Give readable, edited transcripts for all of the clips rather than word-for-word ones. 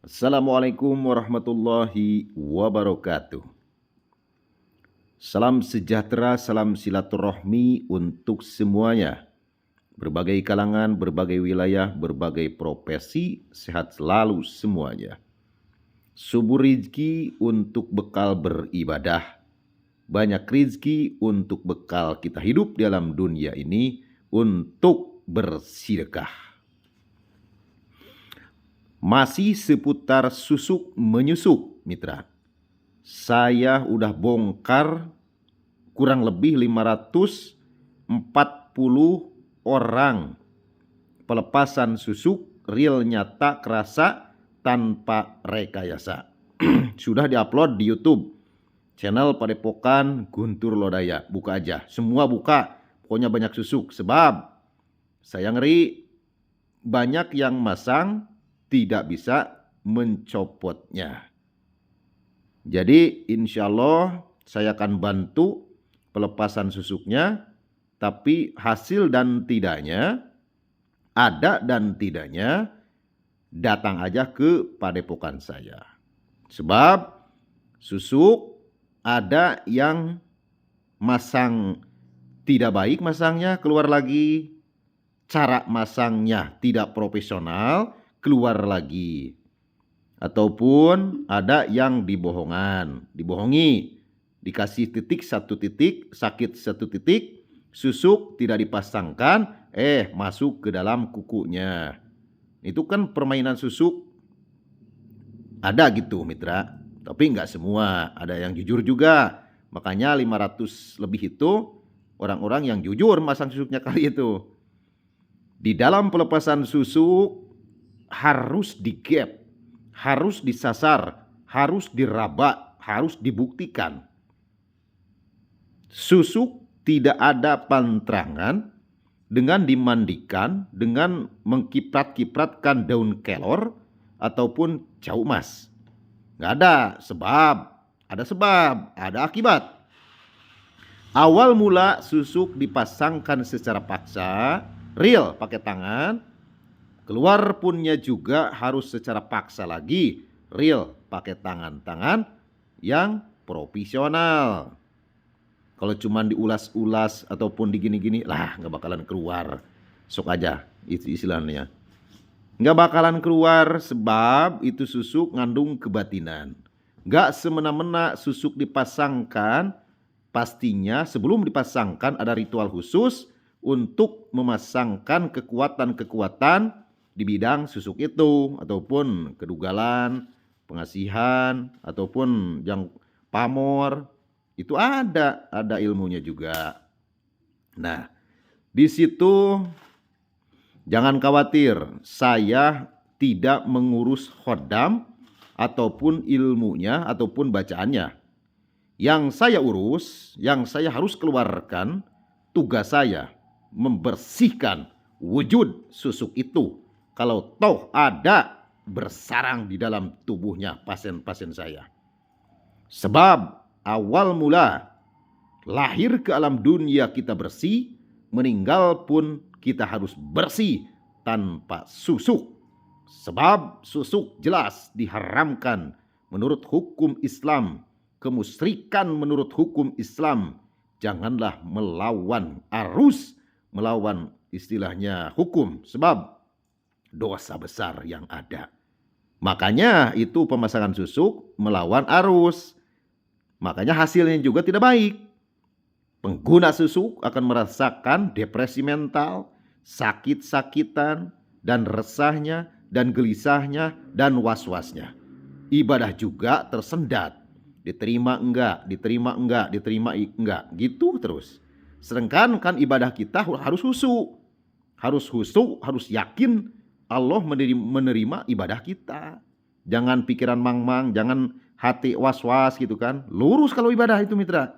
Assalamualaikum warahmatullahi wabarakatuh. Salam sejahtera, salam silaturahmi untuk semuanya. Berbagai kalangan, berbagai wilayah, berbagai profesi, sehat selalu semuanya. Subur rizki untuk bekal beribadah. Banyak rizki untuk bekal kita hidup dalam dunia ini untuk bersedekah. Masih seputar susuk menyusuk, mitra. Saya udah bongkar kurang lebih 540 orang pelepasan susuk real nyata kerasa tanpa rekayasa. Sudah diupload di YouTube channel Padepokan Guntur Lodaya. Buka aja, semua buka. Pokoknya banyak susuk, sebab saya ngeri banyak yang masang tidak bisa mencopotnya. Jadi insya Allah saya akan bantu pelepasan susuknya, tapi hasil dan tidaknya, ada dan tidaknya, datang aja ke padepokan saya. Sebab susuk ada yang masang tidak baik masangnya, keluar lagi. Cara masangnya tidak profesional, keluar lagi. Ataupun ada yang dibohongi, dikasih titik satu titik, sakit satu titik, susuk tidak dipasangkan, masuk ke dalam kukunya. Itu kan permainan susuk. Ada gitu mitra, tapi nggak semua, ada yang jujur juga. Makanya 500 lebih itu orang-orang yang jujur masang susuknya kali itu. Di dalam pelepasan susuk harus digap, harus disasar, harus diraba, harus dibuktikan. Susuk tidak ada pantrangan dengan dimandikan, dengan mengkiprat-kipratkan daun kelor ataupun jauh emas. Nggak ada sebab, ada akibat. Awal mula susuk dipasangkan secara paksa, real pakai tangan. Keluar punnya juga harus secara paksa lagi, real pakai tangan-tangan yang profesional. Kalau cuma diulas-ulas ataupun digini-gini, lah nggak bakalan keluar. Sok aja, itu istilahnya. Nggak bakalan keluar sebab itu susuk ngandung kebatinan. Nggak semena-mena susuk dipasangkan, pastinya sebelum dipasangkan ada ritual khusus untuk memasangkan kekuatan-kekuatan di bidang susuk itu, ataupun kedugalan, pengasihan, ataupun yang pamor, itu ada ilmunya juga. Nah, di situ jangan khawatir, saya tidak mengurus khodam ataupun ilmunya ataupun bacaannya. Yang saya urus, yang saya harus keluarkan, tugas saya membersihkan wujud susuk itu. Kalau toh ada bersarang di dalam tubuhnya pasien-pasien saya. Sebab awal mula lahir ke alam dunia kita bersih, meninggal pun kita harus bersih tanpa susuk. Sebab susuk jelas diharamkan menurut hukum Islam, kemusyrikan menurut hukum Islam. Janganlah melawan arus, melawan istilahnya hukum, sebab dosa besar yang ada. Makanya itu pemasangan susuk melawan arus. Makanya hasilnya juga tidak baik. Pengguna susuk akan merasakan depresi mental, sakit-sakitan, dan resahnya, dan gelisahnya, dan was-wasnya. Ibadah juga tersendat. Diterima enggak, diterima enggak, diterima enggak. Gitu terus. Sedangkan kan ibadah kita harus khusyuk. Harus khusyuk, harus yakin Allah menerima ibadah kita. Jangan pikiran mang-mang, jangan hati was-was gitu kan. Lurus kalau ibadah itu mitra.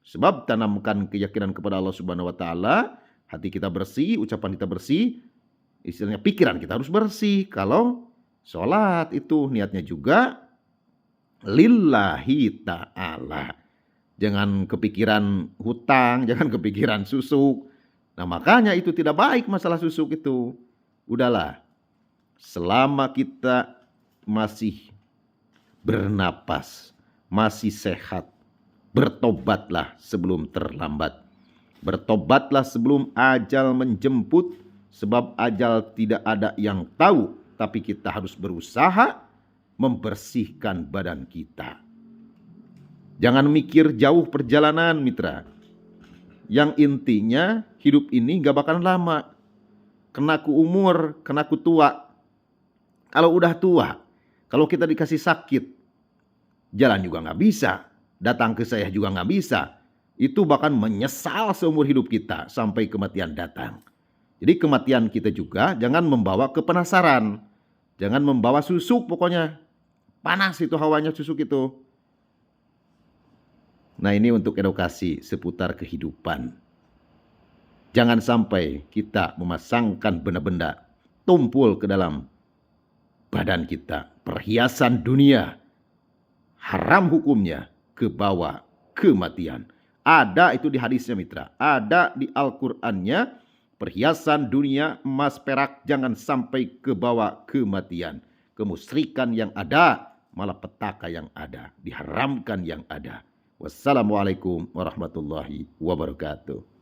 Sebab tanamkan keyakinan kepada Allah Subhanahu wa taala, hati kita bersih, ucapan kita bersih, istilahnya pikiran kita harus bersih. Kalau sholat itu niatnya juga lillahi ta'ala. Jangan kepikiran hutang, jangan kepikiran susuk. Nah makanya itu tidak baik masalah susuk itu. Udahlah, selama kita masih bernapas, masih sehat, bertobatlah sebelum terlambat. Bertobatlah sebelum ajal menjemput, sebab ajal tidak ada yang tahu, tapi kita harus berusaha membersihkan badan kita. Jangan mikir jauh perjalanan, mitra. Yang intinya hidup ini gak bakalan lama. Kenaku umur, kenaku tua. Kalau udah tua, kalau kita dikasih sakit, jalan juga gak bisa. Datang ke saya juga gak bisa. Itu bahkan menyesal seumur hidup kita sampai kematian datang. Jadi kematian kita juga jangan membawa kepenasaran. Jangan membawa susuk pokoknya. Panas itu hawanya susuk itu. Nah, ini untuk edukasi seputar kehidupan. Jangan sampai kita memasangkan benda-benda tumpul ke dalam badan kita. Perhiasan dunia. Haram hukumnya, kebawa kematian. Ada itu di hadisnya, mitra. Ada di Al-Qur'annya. Perhiasan dunia, emas, perak, jangan sampai kebawa kematian. Kemusyrikan yang ada, malapetaka yang ada. Diharamkan yang ada. Wassalamualaikum warahmatullahi wabarakatuh.